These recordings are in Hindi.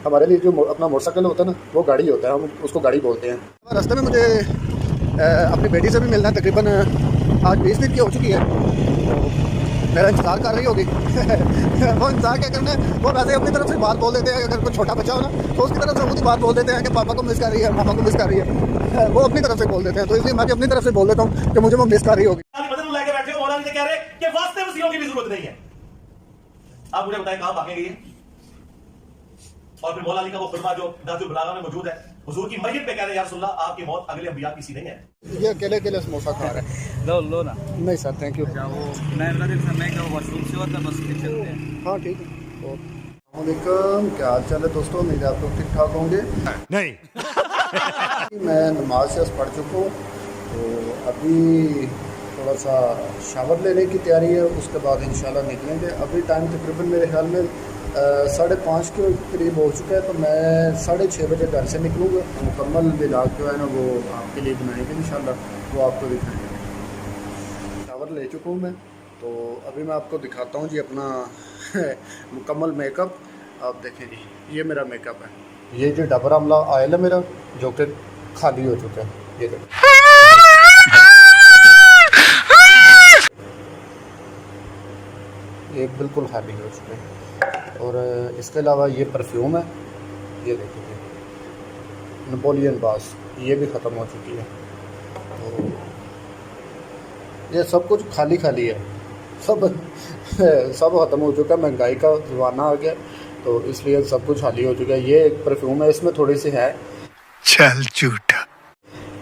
हमारे लिए जो अपना मोटरसाइकिल होता है ना, वो गाड़ी होता है, हम उसको गाड़ी बोलते हैं। रास्ते में मुझे अपनी बेटी से भी मिलना है, तकरीबन आज 20 दिन की हो चुकी है, तो मेरा इंतज़ार कर रही होगी। वो इंतज़ार क्या करना है, वो वैसे अपनी तरफ से बात बोल देते हैं। अगर कोई छोटा बच्चा हो ना, तो उसकी तरफ से खुद ही बात बोल देते हैं कि पापा को मिस कर रही है, मामा को मिस कर रही है। वो अपनी तरफ से बोल देते हैं, तो इसलिए मैं भी अपनी तरफ से बोल देता हूँ कि मुझे वो मिस कर रही होगी। बैठे हो मौलाना से कह रहे कि वास्ते वसीलों की भी जरूरत नहीं है। आप मुझे बताएं कहां भागेंगे ये? और फिर मौला अली का वो खुतबा जो नाजुल बलागा में मौजूद है, हुजूर की मस्जिद पे कह रहे हैं या रसूल अल्लाह आपकी मौत अगले अंबिया की सी नहीं है। ये अकेले अकेले समोसा खा रहा है। लो ना। नहीं सर, थैंक यू। वो मैं समय का वॉशरूम से होता बस के चलते हैं। हाँ ठीक है। अस्सलामुअलैकुम, क्या हाल चाल है दोस्तों? उम्मीद है आप लोग ठीक ठाक होंगे। नहीं मैं नमाज से पढ़ चुका हूँ, तो अभी थोड़ा सा शावर लेने की तैयारी है, उसके बाद इंशाल्लाह निकलेंगे। अभी टाइम तकरीबन मेरे ख्याल में 5:30 के करीब हो चुका है, तो मैं 6:30 बजे घर से निकलूँगा। मुकम्मल व्लॉग जो है ना वो आपके लिए बनाएंगे इंशाल्लाह, वो आपको दिखाएंगे। शावर ले चुका हूँ मैं, तो अभी मैं आपको दिखाता हूँ जी अपना मुकम्मल मेकअप। आप देखें जी, ये मेरा मेकअप है। ये जो डाबर आमला ऑयल है मेरा, जो कि खाली हो चुका है, ये देखो। ये बिल्कुल खाली हो चुके हैं। और इसके अलावा ये परफ्यूम है, ये देखिए नेपोलियन बास, ये भी ख़त्म हो चुकी है। तो ये सब कुछ खाली खाली है, सब सब ख़त्म हो चुका है। महंगाई का ज़माना आ गया, तो इसलिए सब कुछ खाली हो चुका है। ये एक परफ्यूम है, इसमें थोड़ी सी है, चल झूठा।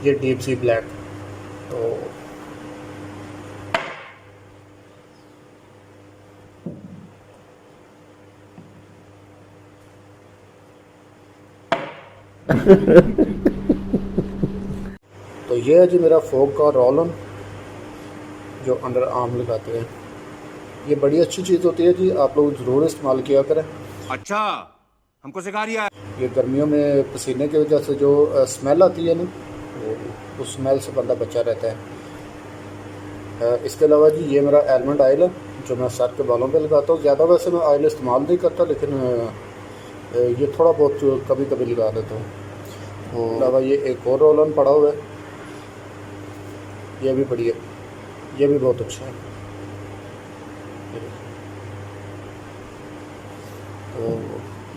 ये डीप सी ब्लैक। तो तो ये है जी मेरा फोक का रोल ऑन, जो अंडर आर्म लगाते हैं। ये बड़ी अच्छी चीज़ होती है जी, आप लोग ज़रूर इस्तेमाल किया करें। अच्छा, हमको सिखा रिया है। ये गर्मियों में पसीने की वजह से जो स्मेल आती है ना, वो उस स्मेल से बंदा बचा रहता है। इसके अलावा जी ये मेरा आलमंड ऑयल है, जो मैं सर के बालों पे लगाता हूँ। ज़्यादा वैसे मैं ऑयल इस्तेमाल नहीं करता, लेकिन ये थोड़ा बहुत कभी कभी लगा देता हूँ। इसके अलावा ये एक और रोल ऑन पड़ा हुआ है, ये भी बढ़िया, ये भी बहुत अच्छा है। तो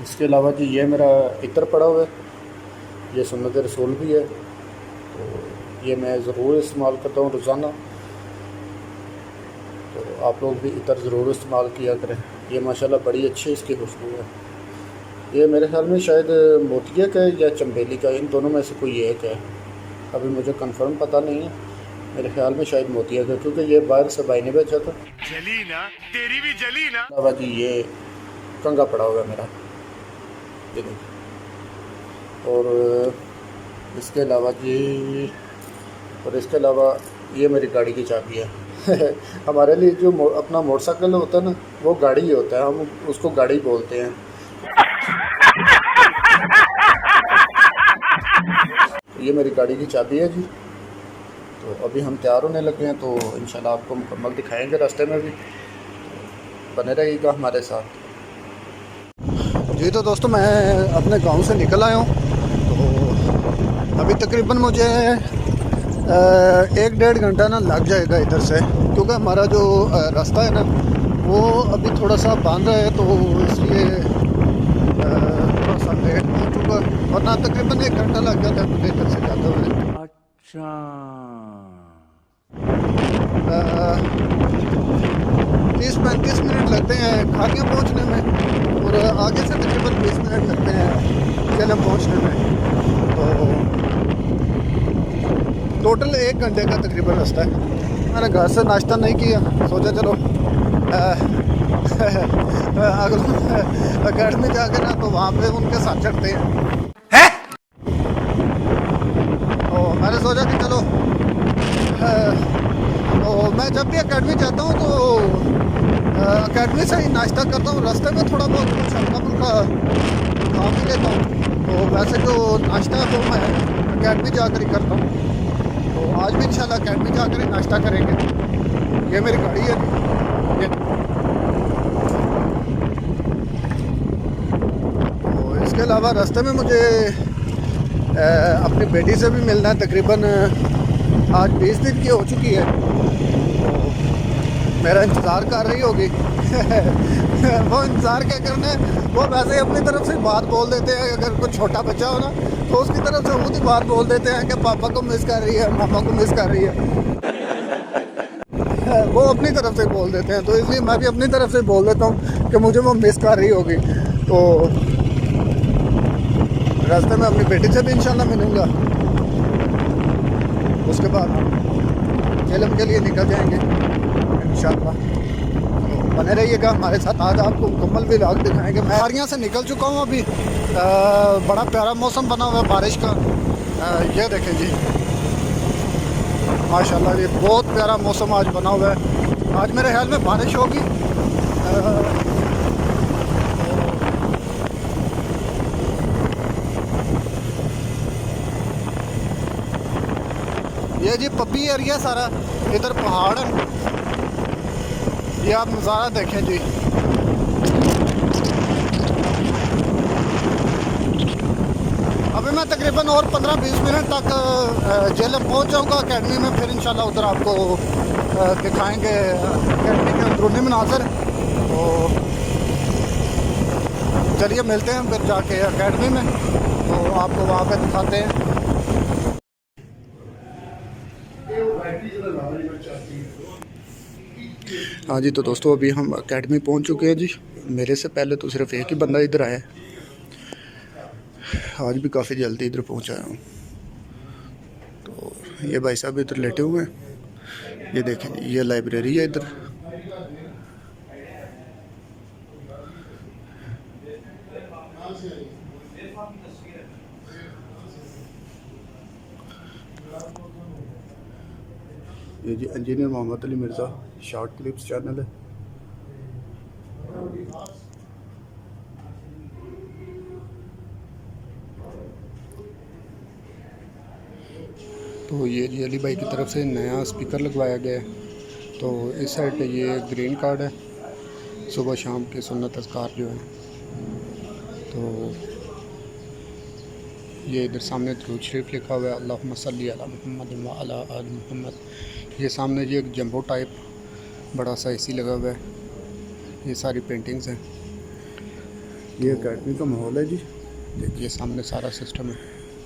इसके अलावा जी ये मेरा इत्र पड़ा हुआ है, ये सुन्नत रसूल भी है, तो ये मैं ज़रूर इस्तेमाल करता हूँ रोज़ाना। तो आप लोग भी इत्र ज़रूर इस्तेमाल किया करें। ये माशाल्लाह बड़ी अच्छी इसकी खुशबू है। ये मेरे ख्याल में शायद मोतिया का है या चंबेली का, इन दोनों में से कोई एक है, अभी मुझे कंफर्म पता नहीं है। मेरे ख्याल में शायद मोतिया का, क्योंकि ये बाहर से भाई ने भेजा था। जली ना, तेरी भी जली ना। अलावा जी ये कंगा पड़ा हुआ है मेरा, ये देखिए। और इसके अलावा जी, और इसके अलावा ये मेरी गाड़ी की चाबी है। हमारे लिए जो अपना मोटरसाइकिल होता है ना, वो गाड़ी ही होता है, हम उसको गाड़ी बोलते हैं। ये मेरी गाड़ी की चाबी है जी। तो अभी हम तैयार होने लगे हैं, तो इंशाल्लाह आपको मुकम्मल दिखाएंगे रास्ते में भी, तो बने रहिएगा हमारे साथ। जी तो दोस्तों, मैं अपने गांव से निकल आया हूँ, तो अभी तकरीबन मुझे 1-1.5 घंटा ना लग जाएगा इधर से, क्योंकि हमारा जो रास्ता है ना वो अभी थोड़ा सा बंद है, तो इसलिए थोड़ा सा लेट हो चुका, वरना तकरीबन 1 घंटा लग जाता है मुझे इधर से जाते हुए। अच्छा, 30-35 मिनट लगते हैं खालियाँ पहुँचने में, और आगे से तकरीबन 20 मिनट लगते हैं जलम पहुँचने में। तो टोटल 1 घंटे का तकरीबन रास्ता है। मैंने घर से नाश्ता नहीं किया, सोचा चलो अकेडमी जाके ना, तो वहाँ पे उनके साथ चढ़ते हैं। तो मैंने सोचा कि चलो, तो मैं जब भी अकेडमी जाता हूँ तो अकेडमी से ही नाश्ता करता हूँ। रास्ते में थोड़ा बहुत कुछ हल्का फुल्का खा भी लेता हूँ। तो वैसे जो नाश्ता है वो मैं अकेडमी जाकर ही करता हूँ, तो आज भी इंशाल्लाह अकेडमी जाकर ही नाश्ता करेंगे। ये मेरी गाड़ी है, ये। तो इसके इसके अलावा रास्ते में मुझे अपनी बेटी से भी मिलना है। तकरीबन आज 20 दिन की हो चुकी है, तो मेरा इंतज़ार कर रही होगी। वो इंतज़ार क्या करना है, वो वैसे ही अपनी तरफ से बात बोल देते हैं। अगर कोई छोटा बच्चा हो ना तो उसकी तरफ से खुद ही बात बोल देते हैं कि पापा को मिस कर रही है, मामा को मिस कर रही है। वो अपनी तरफ से बोल देते हैं, तो इसलिए मैं भी अपनी तरफ से बोल देता हूँ कि मुझे वो मिस कर रही होगी। तो रास्ते में अपनी बेटी से भी इंशाल्लाह मिलूँगा। उसके बाद हम झेलम के लिए निकल जाएंगे इंशाल्लाह। तो बने रहिएगा हमारे साथ। आज आपको मुकम्मल भी व्लॉग दिखाएंगे। मैं आरियाँ से निकल चुका हूँ अभी। बड़ा प्यारा मौसम बना हुआ है बारिश का। ये देखें जी, माशाल्लाह ये बहुत प्यारा मौसम आज बना हुआ है। आज मेरे ख्याल में बारिश होगी। ये जी पब्बी एरिया सारा, इधर पहाड़ है। ये आप नज़ारा देखें जी। अभी मैं तकरीबन और 15-20 मिनट तक झेलम पहुंच जाऊंगा अकेडमी में। फिर इंशाल्लाह उधर आपको दिखाएंगे अकेडमी के अंदरूनी मनाज़र। तो चलिए मिलते हैं फिर जाके अकेडमी में, तो आपको वहाँ पे दिखाते हैं। हाँ जी, तो दोस्तों अभी हम अकेडमी पहुँच चुके हैं जी। मेरे से पहले तो सिर्फ एक ही बंदा इधर आया है। आज भी काफ़ी जल्दी इधर पहुँचाया हूँ। तो ये भाई साहब इधर लेटे हुए हैं। ये देखें, ये लाइब्रेरी है इधर। ये जी engineer Mohammad Ali Mirza short clips channel है। तो ये जी अली भाई की तरफ से नया स्पीकर लगवाया गया है। तो इस साइड पे ये ग्रीन कार्ड है, सुबह शाम के सुन्नत अज़कार जो है। तो ये इधर सामने दुरूद शरीफ लिखा हुआ है, अल्लाहुम्मा सल्ली अला मुहम्मद व अला आल मुहम्मद। ये सामने जी एक जंबो टाइप बड़ा सा एसी लगा हुआ है। ये सारी पेंटिंग्स हैं। ये अकेडमी का माहौल है जी। देखिए सामने सारा सिस्टम है।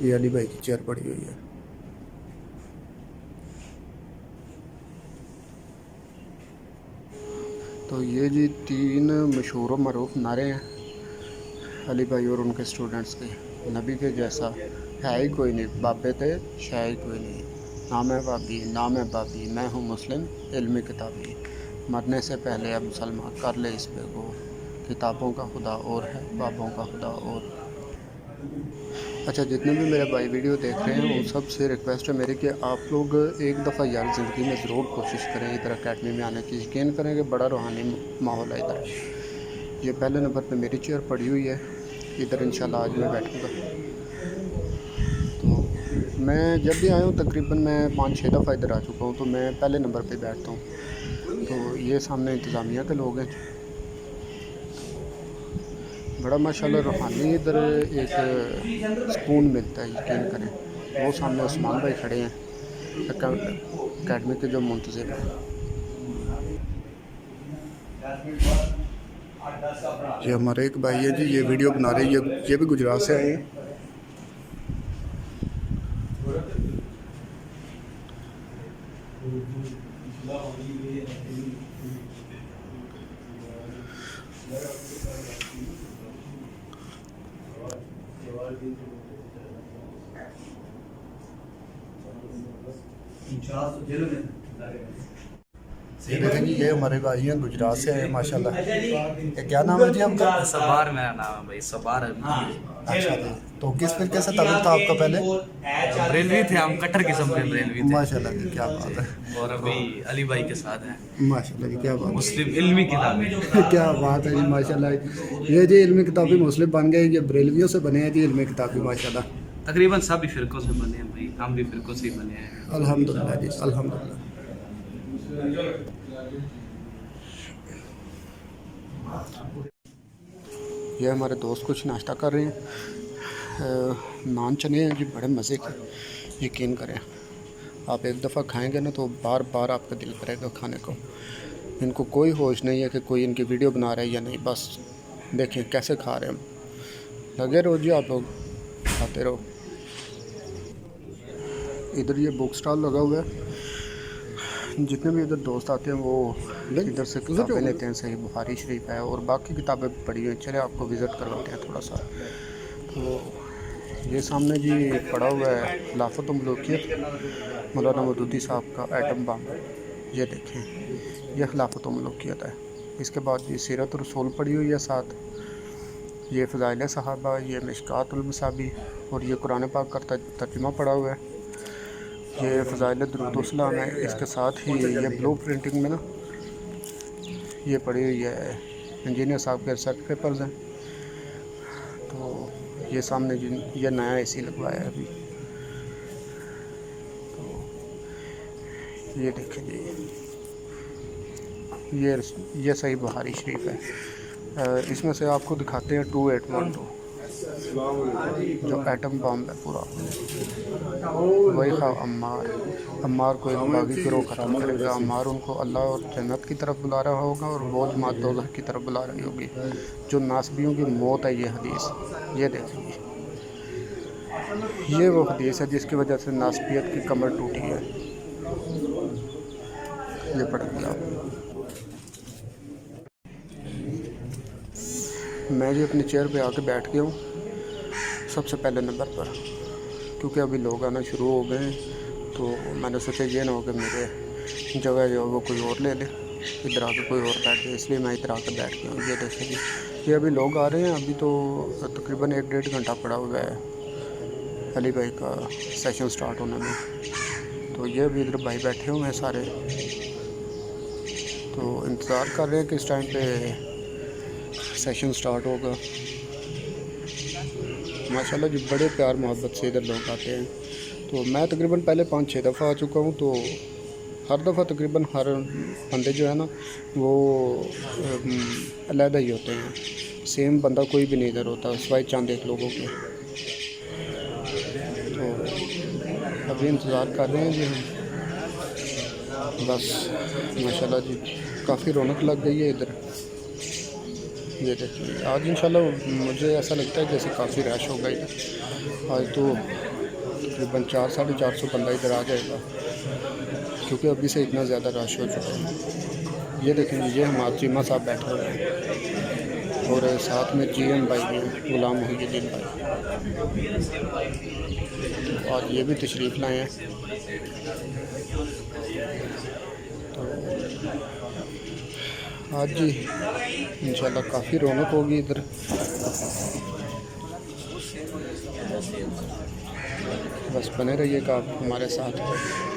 ये अली भाई की चेयर पड़ी हुई है। तो ये जी 3 मशहूर व मरूफ नारे हैं अली भाई और उनके स्टूडेंट्स के। नबी के जैसा है ही कोई नहीं, बाबे थे शायद कोई नहीं। नाम है बाबी, नाम है बाबी, मैं हूँ मुस्लिम इल्मी किताबी। मरने से पहले अब मुसलमान कर ले इस पे गौर। किताबों का खुदा और है, बाबों का खुदा और। अच्छा, जितने भी मेरे भाई वीडियो देख रहे हैं उन सब से रिक्वेस्ट है मेरी कि आप लोग एक दफ़ा यार ज़िंदगी में ज़रूर कोशिश करें इधर अकेडमी में आने की। यकीन करें कि बड़ा रूहानी माहौल है इधर। ये पहले नंबर पे मेरी चेयर पड़ी हुई है इधर। इंशाल्लाह आज मैं बैठूँगा। तो मैं जब भी आया हूँ तकरीबन मैं 5-6 दफ़ा इधर आ चुका हूँ, तो मैं पहले नंबर पे बैठता हूँ। तो ये सामने इंतज़ामिया के लोग हैं। बड़ा माशाल्लाह रूहानी इधर एक सुकून मिलता है, यकीन करें। वो सामने उस्मान भाई खड़े हैं अकेडमी के जो मुंतज़िर हैं। ये हमारे एक भाई है जी, ये वीडियो बना रहे हैं। ये भी गुजरात से आए हैं। ये देखें जी, ये हमारे भाई हैं गुजरात से हैं माशाल्लाह। ये क्या नाम है जी आपका? सबार मेरा नाम है भाई, सबार। अच्छा जी, तो किस फिरके से ताल्लुक था आपका पहले? बरेलवी थे हम, कट्टर किस्म के बरेलवी थे। माशाल्लाह जी, क्या बात है। और अभी अली भाई के साथ हैं। माशाल्लाह जी, क्या बात मुस्लिम इल्मी किताबी। है। क्या बात है जी, माशाल्लाह। ये जी इल्मी किताबी मुस्लिम बन गए। ये बरेलवियों से बने हैं जी इल्मी किताबी माशाल्लाह। तकरीबन सभी फ़िरक़ों से बने हैं भाई, हम भी फ़िरक़ों से ही बने हैं। अल्हम्दुलिल्लाह जी, अल्हम्दुलिल्लाह। ये हमारे दोस्त कुछ नाश्ता कर रहे हैं। नान चने हैं जी, बड़े मज़े के, यकीन करें। आप एक दफ़ा खाएंगे ना तो बार बार आपका दिल करेगा खाने को। इनको कोई होश नहीं है कि कोई इनकी वीडियो बना रहा है या नहीं, बस देखें कैसे खा रहे हैं हम। लगे रहो जी, आप लोग खाते रहो। इधर ये बुक स्टॉल लगा हुआ है, जितने भी इधर दोस्त आते हैं वो इधर से किताबें लेते हैं। सही बुखारी शरीफ है और बाकी किताबें पढ़ी हुई हैं। चले आपको विज़िट करवाते हैं थोड़ा सा। तो ये सामने जी पड़ा हुआ है खिलाफत मलूकियत, मौलाना मौदूदी साहब का एटम बम। ये देखें, यह खिलाफत मलूकियत है। इसके बाद ये सीरत रसूल पड़ी हुई है साथ, ये फ़ज़ाइल सहाबा, ये मिशकातुल मसाबी और ये कुरान पाक का तर्जुमा पड़ा हुआ है। ये फ़ज़ाइल दुरूद सलाम है। इसके साथ ही ये ब्लू प्रिंटिंग में ना ये पड़ी हुई है इंजीनियर साहब के रिसर्च पेपर्स हैं। तो ये सामने ये नया एसी लगवाया है अभी। तो ये देखें जी, ये सही बुखारी शरीफ है। इसमें से आपको दिखाते हैं 2812 जो एटम बम है पूरा। वही खा अम्मार को एक बागी गिरोह ख़त्म करेगा। अम्मार उनको अल्लाह और जन्नत की तरफ बुला रहा होगा और वो जमात दोज़ख की तरफ बुला रही होगी। जो नासबियों की मौत है ये हदीस, ये देखेंगे, ये वो हदीस है जिसकी वजह से नासबियत की कमर टूटी है। ये पढ़ेंगे आप। मैं जी अपनी चेयर पे आके बैठ गया हूँ सबसे पहले नंबर पर, क्योंकि अभी लोग आना शुरू हो गए हैं। तो मैंने सोचा ये ना हो कि मेरे जगह जो वो कोई और ले ले, इधर आके कोई और बैठ जाए, इसलिए मैं इधर आके बैठ गया हूँ। ये देखें जी, ये अभी लोग आ रहे हैं। अभी तो तकरीबन 1-1.5 घंटा पड़ा हुआ है अली भाई का सेशन स्टार्ट होने में। तो ये अभी इधर भाई बैठे हुए हैं सारे, तो इंतज़ार कर रहे हैं कि इस टाइम पे सेशन स्टार्ट होगा। माशाल्लाह जी, बड़े प्यार मोहब्बत से इधर लोग आते हैं। तो मैं तकरीबन पहले 5-6 दफ़ा आ चुका हूँ। तो हर दफ़ा तकरीबन हर बंदे जो है ना वो अलहदा ही होते हैं। सेम बंदा कोई भी नहीं इधर होता सिवाय चंद एक लोगों के। तो अभी इंतज़ार कर रहे हैं जी हम। बस माशाल्लाह जी, काफ़ी रौनक लग गई है इधर। ये देखिए, आज इंशाल्लाह मुझे ऐसा लगता है जैसे काफ़ी रश होगा इधर। आज तो तकरीबन 400-450 बंदा इधर आ जाएगा, क्योंकि अभी से इतना ज़्यादा रश हो चुका है। ये देखें, ये हमारे चीमा साहब बैठे हुए हैं और साथ में GM भाई भी हैं, गुलाम मोहिउद्दीन भाई। और ये भी तशरीफ़ लाए हैं। तो आज जी इंशाल्लाह काफ़ी रौनक होगी इधर। बस बने रहिएगा आप हमारे साथ।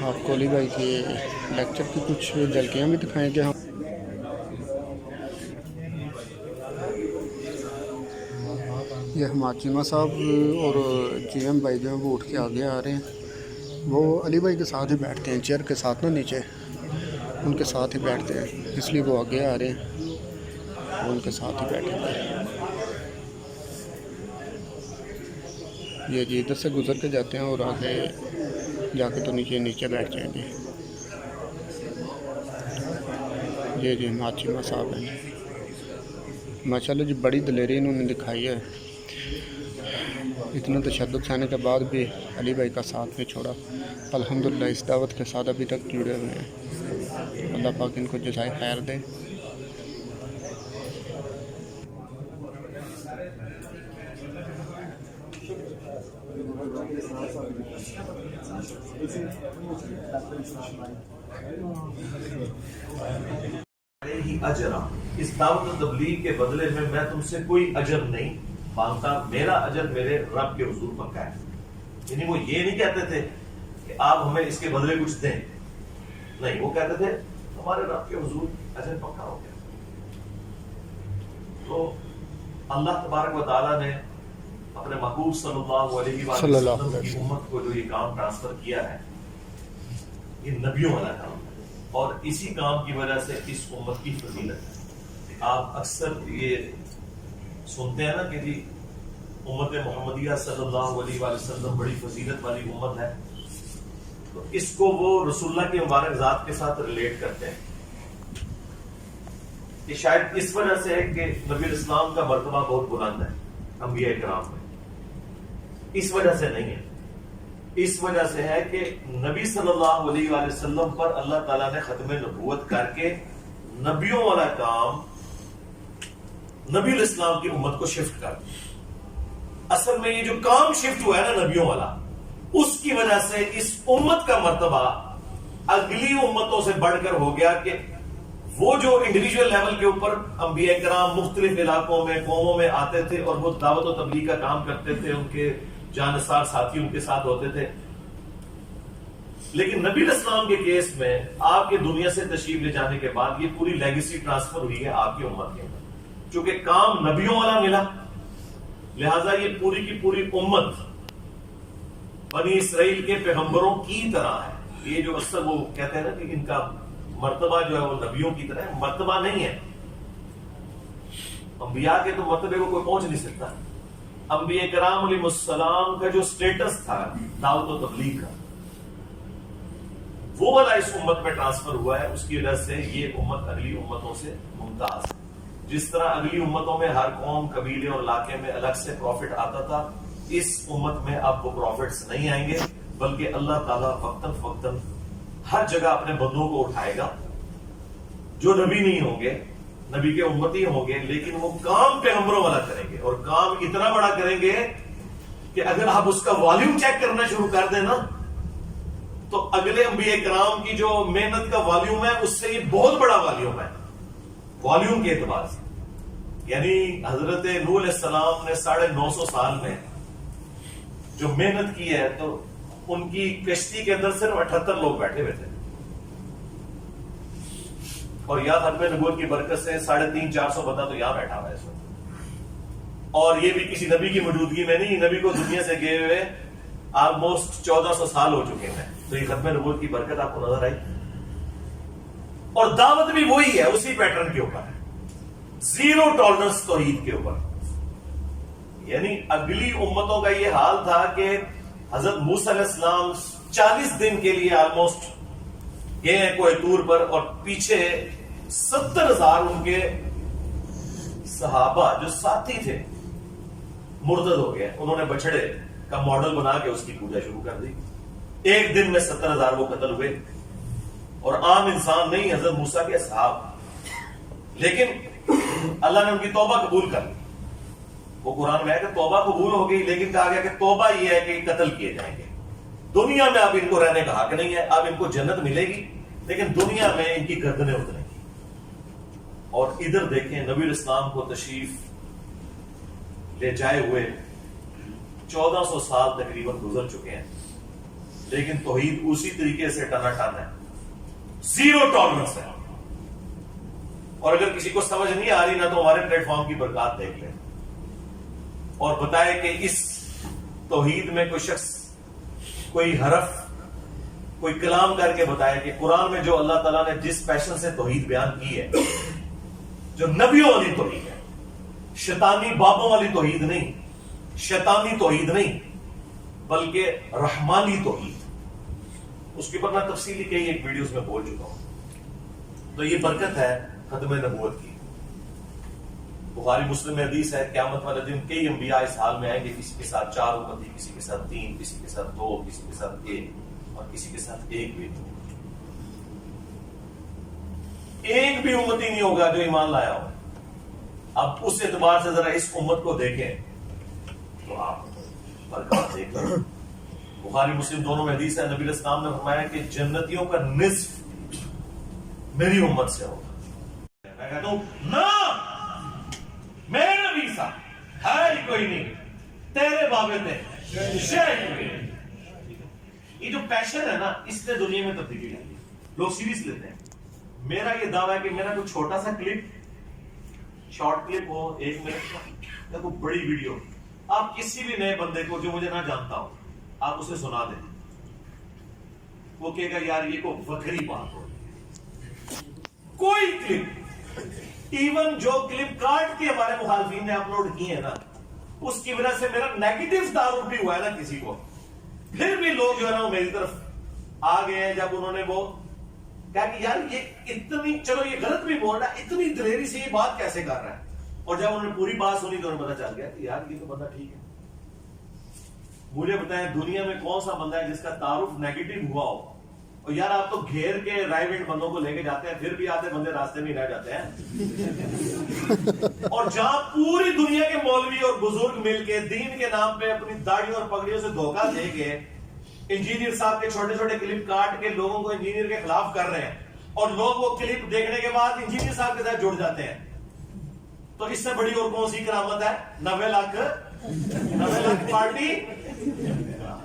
आपको अली भाई के लेक्चर की कुछ झलकियाँ भी दिखाएंगे हम। ये हमारे चीमा साहब और GM भाई जो हैं वो उठ के आगे आ रहे हैं। वो अली भाई के साथ ही बैठते हैं, चेयर के साथ ना, नीचे उनके साथ ही बैठते हैं, इसलिए वो आगे आ रहे हैं, वो उनके साथ ही बैठेंगे। ये जी इधर से गुज़र के जाते हैं और आगे जाके तो नीचे बैठ जाएंगे। ये जी माचिमा साहब हैं। माशाल्लाह जी, बड़ी दलेरी इन्होंने दिखाई है। इतना तशद्दुद सहने के बाद भी अली भाई का साथ नहीं छोड़ा। अल्हम्दुलिल्लाह इस दावत के साथ अभी तक जुड़े हुए हैं। अल्लाह पाक इनको जज़ाए खैर दे। ही अजरा, इस दावत तबलीग के बदले में मैं तुमसे कोई अजर नहीं मांगता, मेरा अजर मेरे रब के हुजूर पक्का है। यानी वो ये नहीं कहते थे कि आप हमें इसके बदले कुछ दें, नहीं, वो कहते थे हमारे रब के हुजूर अजर पक्का हो गया। तो अल्लाह तबारक व तआला ने अपने महबूब सल्लल्लाहु अलैहि वसल्लम की उम्मत को जो ये काम ट्रांसफर किया है, ये नबियों वाला काम है, और इसी काम की वजह से इस उम्मत की फजीलत है। आप अक्सर ये सुनते हैं ना कि जी उम्मत मोहम्मदिया सल्लल्लाहु अलैहि वसल्लम बड़ी फजीलत वाली उम्मत है, तो इसको वो रसूलुल्लाह के मुबारक जात के साथ रिलेट करते हैं कि शायद इस वजह से है कि नबी इस्लाम का मर्तबा बहुत बुलंद है अंबिया इकराम में। इस वजह से नहीं है, इस वजह से है कि नबी सल्लल्लाहु अलैहि वसल्लम पर अल्लाह ताला ने खत्म नबूवत करके नबियों वाला काम नबी इस्लाम की उम्मत को शिफ्ट कर दिया। असल में ये जो काम शिफ्ट हुआ है ना नबियों वाला, उसकी वजह से इस उम्मत का मर्तबा अगली उम्मतों से बढ़कर हो गया कि वो जो इंडिविजुअल लेवल के ऊपर अंबिया किराम मुख्तलिफ इलाकों में कौमों में आते थे और वो दावत और तबलीग का काम करते थे, उनके जानसार साथी उनके साथ होते थे, लेकिन नबी इस्लाम के केस में आपके दुनिया से तशरीफ ले जाने के बाद ये पूरी लेगेसी ट्रांसफर हुई है आपकी उम्मत के अंदर। चूंकि काम नबियों वाला मिला, लिहाजा ये पूरी की पूरी उम्मत बनी इसराइल के पैगंबरों की तरह है। ये जो अक्सर वो कहते हैं ना कि इनका मर्तबा जो है वो नबियों की तरह है, मर्तबा नहीं है। अंबिया के तो मर्तबे को कोई पहुंच नहीं सकता। अंबिया किराम अलैहिस्सलाम का जो स्टेटस था दावत और तबलीग का, वो वाला इस उम्मत में ट्रांसफर हुआ है। उसकी वजह से ये उम्मत अगली उम्मतों से मुमताज है। जिस तरह अगली उम्मतों में हर कौम कबीले और इलाके में अलग से प्रॉफिट आता था, इस उम्मत में अब वो प्रॉफिट्स नहीं आएंगे, बल्कि अल्लाह ताला वक्तन फक्तन हर जगह अपने बंदों को उठाएगा जो नबी नहीं होंगे, नबी के उम्मती होंगे, लेकिन वो काम पैगंबरों वाला करेंगे और काम इतना बड़ा करेंगे कि अगर आप उसका वॉल्यूम चेक करना शुरू कर देना तो अगले अंबिया किराम की जो मेहनत का वॉल्यूम है उससे ये बहुत बड़ा वॉल्यूम है, वॉल्यूम के एतबार से। यानी हजरत नूह अलैहिस्सलाम ने 950 साल में जो मेहनत की है, तो उनकी कश्ती के अंदर सिर्फ 78 लोग बैठे हुए थे, और यहां खत्म नबूवत की बरकत से 350-400 बंदा तो यहां बैठा हुआ है इस वक्त। और ये भी किसी नबी की मौजूदगी में नहीं, नबी को दुनिया से गए हुए ऑलमोस्ट 1400 साल हो चुके हैं। तो ये खत्म नबूवत की बरकत आपको नजर आई, और दावत भी वही है, उसी पैटर्न के ऊपर है, जीरो टॉलरेंस तौहीद के ऊपर। यानी अगली उम्मतों का ये हाल था कि हजरत मूसा अलैहिस्सलाम 40 दिन के लिए ऑलमोस्ट गए हैं कोई तूर पर, और पीछे 70,000 उनके सहाबा जो साथी थे मुर्तद हो गए। उन्होंने बछड़े का मॉडल बना के उसकी पूजा शुरू कर दी। एक दिन में 70,000 वो कत्ल हुए, और आम इंसान नहीं, हजरत मूसा के असहाब। लेकिन अल्लाह ने उनकी तौबा कबूल कर ली। वो कुरान में है कि तौबा कबूल हो गई, लेकिन कहा गया कि तौबा ये है कि कत्ल किए जाएंगे। दुनिया में अब इनको रहने का हक नहीं है, अब इनको जन्नत मिलेगी, लेकिन दुनिया में इनकी गर्दनें उतरेंगी। और इधर देखें, नबी इस्लाम को तशरीफ ले जाए हुए 1400 साल तकरीबन गुजर चुके हैं, लेकिन तौहीद उसी तरीके से टनाटन है, जीरो टॉलरेंस है। और अगर किसी को समझ नहीं आ रही ना, तो हमारे प्लेटफॉर्म की बरकत देख लें और बताए कि इस तौहीद में कोई शख्स, कोई हरफ, कोई कलाम करके बताए कि कुरान में जो अल्लाह ताला ने जिस पैशन से तौहीद बयान की है, जो नबियों वाली तौहीद है, शैतानी बाबों वाली तौहीद नहीं, शैतानी तौहीद नहीं, बल्कि रहमानी तौहीद, उसके ऊपर मैं तफसीली कई एक वीडियोस में बोल चुका हूं। तो ये बरकत है खत्म नबूवत की। बुखारी मुस्लिम में हदीस है, क़यामत वाले दिन कई अंबिया इस हाल में आएंगे, किसी के साथ 4 उम्मती, किसी के साथ 3, किसी के साथ 2, किसी के साथ 1, और किसी के साथ एक भी उम्मती नहीं होगा जो ईमान लाया हो। अब उस एतबार से जरा इस उम्मत को देखें तो आप बरकत देखें। बुखारी मुस्लिम दोनों में हदीस है, नबी इस्लाम ने फरमाया कि जन्नतियों का निस्फ मेरी उम्मत से होगा। मैं कहता हूं ना, मेरे नबी सा है ही कोई नहीं, तेरे बाबे थे। ये जो पैशन है ना, इसने दुनिया में तब्दीली लाई है। लोग सीरियस लेते हैं। मेरा ये दावा है कि मेरा कोई छोटा सा क्लिप, शॉर्ट क्लिप हो 1 मिनट का, या कोई बड़ी वीडियो, आप किसी भी नए बंदे को जो मुझे ना जानता हो, आप उसे सुना दें, वो कहेगा यार ये को वखरी बात हो। कोई क्लिप इवन जो क्लिप काट के हमारे मुखालफिन ने अपलोड किए हैं ना, उसकी वजह से मेरा नेगेटिव तारुफ भी हुआ है ना किसी को, फिर भी लोग जो है ना वो मेरी तरफ आ गए हैं। जब उन्होंने वो कहा कि यार ये इतनी, चलो ये गलत भी बोल रहा है, इतनी दिलेरी से ये बात कैसे कर रहा है, और जब उन्होंने पूरी बात सुनी तो उन्हें पता चल गया कि यार ये तो बंदा ठीक है। मुझे बताएं दुनिया में कौन सा बंदा है जिसका तारुफ नेगेटिव हुआ हो, और यार आप तो घेर के राइवेंट बंदों को लेके जाते हैं, फिर भी आधे बंदे रास्ते में रह जाते हैं। और जहां पूरी दुनिया के मौलवी और बुजुर्ग मिलके दीन के नाम पे अपनी दाढ़ी और पगड़ियों से धोखा देके इंजीनियर साहब के छोटे छोटे क्लिप काट के लोगों को इंजीनियर के खिलाफ कर रहे हैं, और लोग वो क्लिप देखने के बाद इंजीनियर साहब के साथ जुड़ जाते हैं, तो इससे बड़ी और कौन सी करामत है? 90 लाख पार्टी,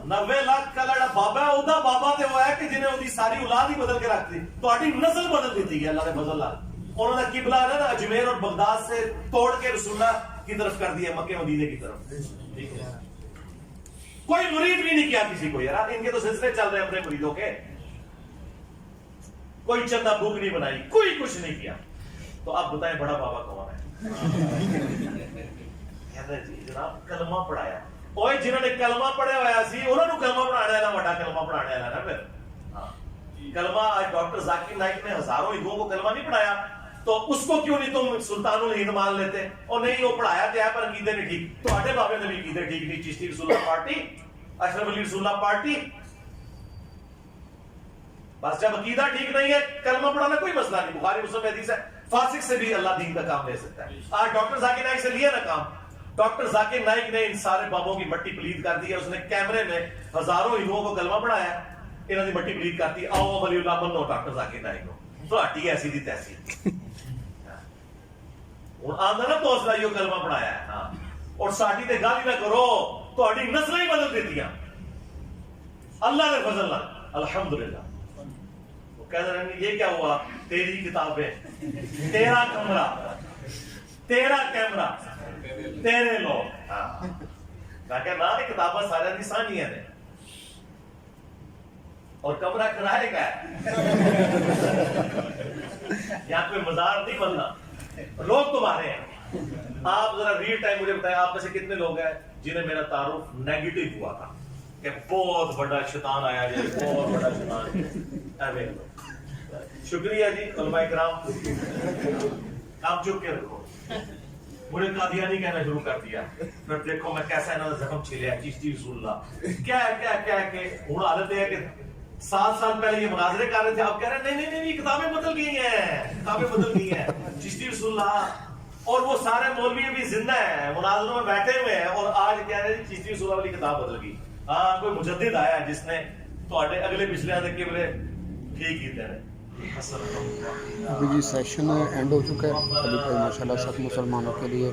90 लाख का लड़ा बाबा उदा बाबा ते वो है कि जिन्हें उदी सारी औलाद ही बदल के रखती, तो आटी नस्ल बदल देती है अल्लाह ने फजल ला। उन्होंने किबला है ना अजमेर और बगदाद से तोड़ के रसूलुल्लाह की तरफ कर दिया, मक्के मदीने की तरफ। कोई मुरीद भी नहीं किया किसी को, यार इनके तो सिलसिले चल रहे हैं अपने मुरीदों के, कोई चंदा बुक नहीं बनाई, कोई कुछ नहीं किया। तो आप बताएं बड़ा बाबा कौन है? जी जनाब कलमा पढ़ाया, ओए जिन्होंने कलमा पढ़े होया सी उन्होंने कलमा पढ़ाने वाला बड़ा कलमा पढ़ाने वाला ना। फिर हाँ कलमा आज डॉक्टर जाकिर नाइक ने हजारों हिंदुओं को कलमा नहीं पढ़ाया, तो उसको क्यों नहीं तुम सुल्तानुल हिंद मान लेते? और नहीं वो पढ़ाया तो है पर अकीदे नहीं ठीक, तो आटे बाबे ने भी अकीदे ठीक नहीं, चिश्ती रसूलुल्लाह पार्टी, अशरफ अली रसूलुल्लाह पार्टी। बस जब अकीदा ठीक नहीं है कलमा पढ़ाना कोई मसला नहीं, बुखारी मुस्लिम हदीस है, फासिक से भी अल्लाह दीन का काम ले सकता है। आज डॉक्टर जाकिर नाइक से लिया ना काम, डॉक्टर जाकिर नाइक ने इन सारे बाबों की मट्टी प्लीद कर दी है, उसने कैमरे में हजारों हिंदुओं को कलमा पढ़ाया, इन्होंने मट्टी प्लीद कर दी, आओ वलीउल्लाह बनो डॉक्टर जाकिर नाइक नो, तो हटी ऐसी दी तैसी आंदा ना तो असला यो कलमा पढ़ाया है। हाँ और साडी ते गाली ना करो, तो हटी नस्लें ही बदल देती अल्लाह ने फजल ला, अल्हम्दुलिल्लाह। कह रहे ये क्या हुआ? तेरी किताबें, तेरा कमरा, तेरा कैमरा, तेरे लोग। ना किताबा सारे दी सानियां ने, और कमरा किराए का है। यहाँ पे मजार नहीं बनना, लोग तुम्हारे हैं। आप जरा रियल टाइम मुझे बताएं, आप में से कितने लोग हैं जिन्हें मेरा तारुफ नेगेटिव हुआ था कि बहुत बड़ा शैतान आया है, बहुत बड़ा शैतान। शुक्रिया जी उलमाए किराम, आप चुप के रखो। मुझे कादियानी कहना शुरू कर दिया, फिर देखो मैं कैसा इन्होंने जख्म छिलिया चिश्ती रसूलुल्लाह क्या क्या क्या के हुण हालत है कि 7 साल पहले ये मुनाजरे कर रहे थे, आप कह रहे हैं नहीं किताबें बदल गई हैं, किताबें बदल गई हैं। चिश्ती रसूलुल्लाह और वो सारे मौलवी भी जिंदा है, मुनाजरों में बैठे हुए हैं, और आज कह रहे हैं चिश्ती रसूलुल्लाह वाली किताब बदल गई। हाँ कोई मुजद्दिद आया जिसने तो अगले पिछले आधे के बोले ठीक ही थे। अभी जी सेशन एंड हो चुका है। अभी भाई माशाल्लाह सब मुसलमानों के लिए,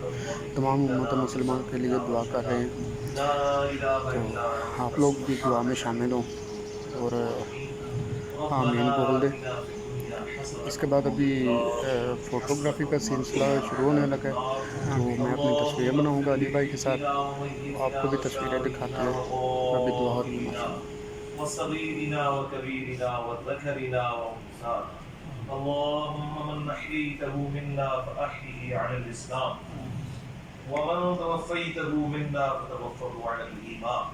तमाम उम्मत मुसलमानों के लिए दुआ कर रहे हैं, तो आप लोग भी दुआ में शामिल हों और आमीन बोल दें। इसके बाद अभी फ़ोटोग्राफी का सिलसिला शुरू होने लगा है, तो मैं अपनी तस्वीरें बनाऊँगा अली भाई के साथ, आपको भी तस्वीरें दिखाते हैं। अभी दुआ हो रही है माशाल्लाह। वसगीरिना व कबीरिना व ज़करिना व उन्सा, अल्लाहुम्मा मन अहयैतहु मिन्ना फअहयिही अलल इस्लाम व मन तवफ़्फ़ैतहु मिन्ना फ़तवफ़्फ़हु अलल ईमान।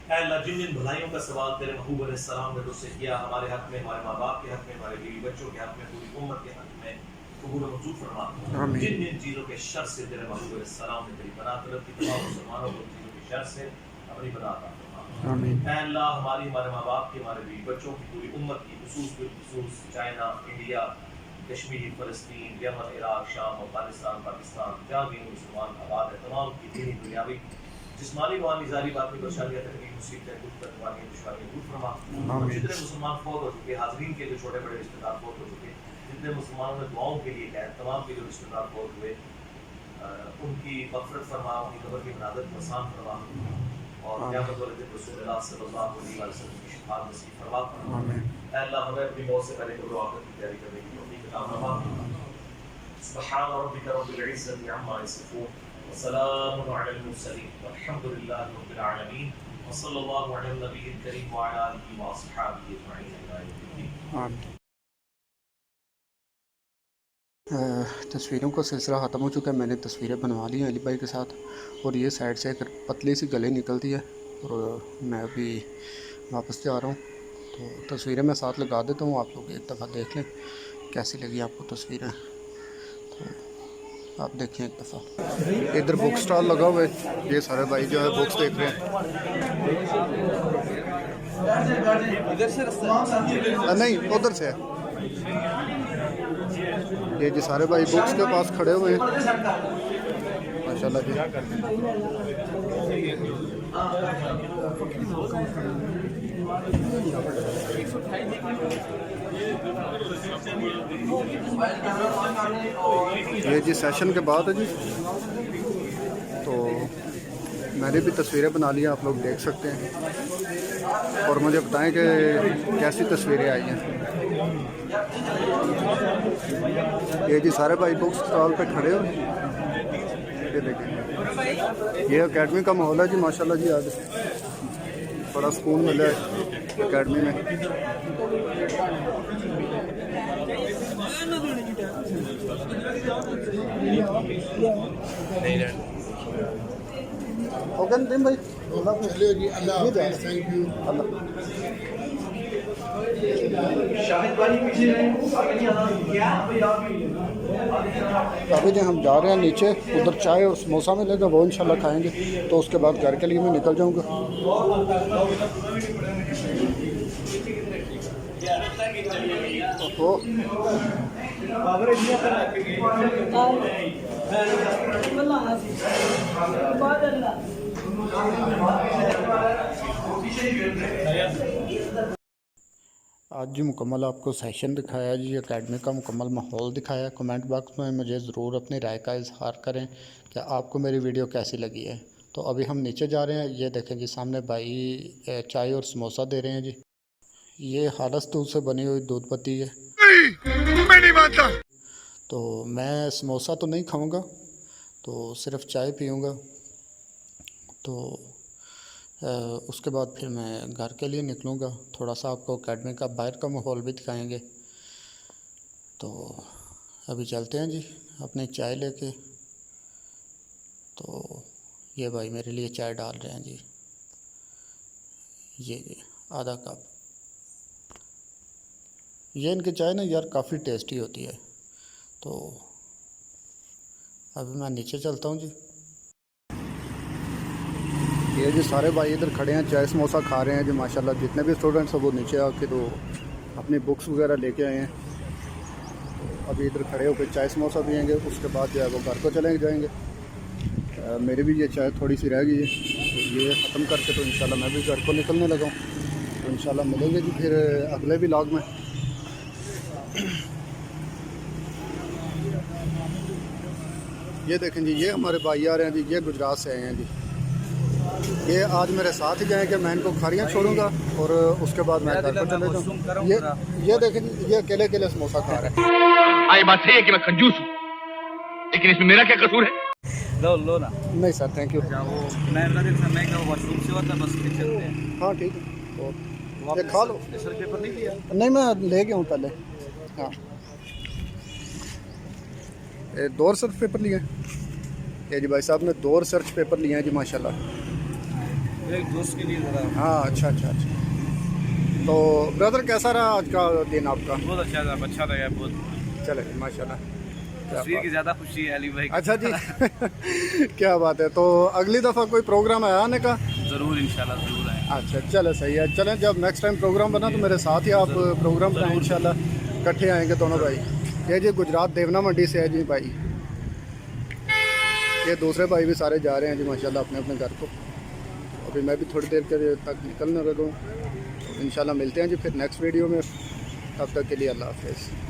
ऐ अल्लाह जिन जिन भलाइयों का सवाल तेरे महबूब अलैहिस्सलाम ने तुझसे किया, हमारे हक में, हमारे माँ बाप के हक में, हमारे बीवी बच्चों के हक में, पूरी उम्मत के हक में कबूल मंजूर फरमा। जिन जिन चीज़ों के शर से तेरे महबूब अलैहिस्सलाम ने तेरी पनाह तलब की, तमाम मुसलमानों को चीज़ों के शर से अपनी पनाह अता फरमा। ऐ अल्लाह हमारे माँ बाप की, हमारे बीवी बच्चों की, पूरी उम्मत की, खुसूस चाइना, इंडिया, कश्मीर, फलस्तीन, यमन, इराक, शाम, अफगानिस्तान, पाकिस्तान, जहाँ भी मुसलमान आबाद है, तमाम की दीनी दुनियावी जिस्मानी वानी जारी बातनी परेशानियां तकलीफ मुसीबतें दुख तकवानी दुश्वारियां दूर फरमा। जितने मुसलमान फौत हो चुके, हाजरीन के जो छोटे बड़े रिश्तेदार फौत हो चुके, जितने मुसलमानों ने दुआओं के लिए कहा, तमाम के जो रिश्तेदार फौत हुए उनकी मग़फ़िरत फरमा, उनकी कब्र की मनाज़त आसान फरमा, और क़यामत वाले दिन रसूलुल्लाह सल्लल्लाहु अलैहि वसल्लम की शफ़ाअत नसीब फरमा। ऐ अल्लाह हमें अपनी मौत से पहले कब्र आखिरत की तैयारी करने की तौफ़ीक़ अता फरमा। सुब्हान रब्बिका रब्बिल इज़्ज़ति अम्मा यसिफ़ून वसलामुन अलल मुरसलीन वल्हम्दुलिल्लाहि रब्बिल आलमीन व सल्लल्लाहु अला नबिय्यिल करीम व अला आलिहि व अस्हाबिहि अजमईन। तस्वीरों का सिलसिला ख़त्म हो चुका है। मैंने तस्वीरें बनवा ली हैं अली भाई के साथ, और ये साइड से एक पतली सी गले निकलती है, और मैं अभी वापस जा रहा हूँ। तो तस्वीरें मैं साथ लगा देता हूँ, आप लोग एक दफ़ा देख लें कैसी लगी आपको तस्वीरें। तो आप देखें एक दफ़ा। इधर बुक स्टॉल लगा हुआ है, ये सारे भाई जो है बुक्स देख रहे हैं। नहीं, उधर से है। ये जी सारे भाई बुक्स के पास खड़े हुए हैं माशाल्लाह जी। ये जी सेशन के बाद है जी, तो मैंने भी तस्वीरें बना ली, आप लोग देख सकते हैं, और मुझे बताएं कि कैसी तस्वीरें आई हैं। ये जी सारे भाई बुक स्टॉल पे खड़े हो, ये देखें, ये एकेडमी का माहौल है जी माशाल्लाह जी। आज बड़ा सुकून मिला है एकेडमी में। ओके दिन भाई, अभी जो हम जा रहे हैं नीचे, उधर चाय और समोसा मिलेगा, वो इंशाल्लाह खाएंगे, तो उसके बाद घर के लिए मैं निकल जाऊंगा। तो आज जी मुकम्मल आपको सेशन दिखाया जी, एकेडमी का मुकम्मल माहौल दिखाया। कमेंट बॉक्स में मुझे ज़रूर अपनी राय का इजहार करें कि आपको मेरी वीडियो कैसी लगी है। तो अभी हम नीचे जा रहे हैं, ये देखें जी सामने भाई चाय और समोसा दे रहे हैं जी। ये खालिस दूध से बनी हुई दूध पत्ती है। मैं नहीं मानता। तो मैं समोसा तो नहीं खाऊंगा, तो सिर्फ चाय पीऊंगा। तो उसके बाद फिर मैं घर के लिए निकलूँगा। थोड़ा सा आपको एकेडमी का बाहर का माहौल भी दिखाएंगे। तो अभी चलते हैं जी अपनी चाय लेके। तो ये भाई मेरे लिए चाय डाल रहे हैं जी, ये आधा कप। ये इनकी चाय ना यार काफ़ी टेस्टी होती है। तो अभी मैं नीचे चलता हूँ जी। ये जी सारे भाई इधर खड़े हैं, चाय समोसा खा रहे हैं जी माशाल्लाह। जितने भी स्टूडेंट्स हैं वो नीचे आके तो अपनी बुक्स वगैरह लेके आए हैं। तो अभी इधर खड़े होकर चाय समोसा पिएंगे, उसके बाद जो है वो घर को चले जाएंगे। मेरी भी ये चाय थोड़ी सी रह गई है, तो ये ख़त्म करके तो इंशाल्लाह मैं भी घर को निकलने लगा हूँ। तो इंशाल्लाह मिलेंगे जी फिर अगले व्लॉग में। ये देखें जी, ये हमारे भाई आ रहे हैं जी, ये गुजरात से आए हैं जी। ये आज मेरे साथ ही जाएंगे, मैं इनको खारियाँ छोड़ूंगा और उसके बाद मैं घर को चले जाऊँ। ये देखें जी, ये अकेले अकेले समोसा खा रहे हैं। आई बात सही है कि मैं कंजूस हूँ, लेकिन इसमें मेरा क्या कसूर है? लो ना। नहीं सर, थैंक यू। वो मैं समय का वॉशरूम से होता, बस फिर चलते हैं। हाँ ठीक है, तो ये खा लो। सर पेपर नहीं लिया? नहीं, मैं ले गया हूँ पहले। हाँ, ये 2 रिसर्च पेपर लिए हैं। ये जी भाई साहब ने 2 रिसर्च पेपर लिए हैं जी माशाल्लाह। एक दोस्त के लिए ज़रा। हाँ अच्छा। तो ब्रदर कैसा रहा आज का दिन आपका? बहुत अच्छा था, अच्छा लगा बहुत। चले माशाल्लाह, तस्वीर की ज़्यादा खुशी है अली भाई। अच्छा जी क्या बात है। तो अगली दफ़ा कोई प्रोग्राम है आने का? ज़रूर इंशाल्लाह ज़रूर आए। अच्छा चले, सही है। चलें, जब नेक्स्ट टाइम प्रोग्राम बना तो मेरे साथ ही आप प्रोग्राम बनाएं इंशाल्लाह, इकट्ठे आएंगे दोनों भाई। ये जी गुजरात देवना मंडी से है जी भाई। ये दूसरे भाई भी सारे जा रहे हैं जी माशाल्लाह अपने अपने घर को। अभी मैं भी थोड़ी देर के तक निकलने लगा हूँ। इंशाल्लाह मिलते हैं जी फिर नेक्स्ट वीडियो में। तब तक के लिए अल्लाह हाफ़िज़।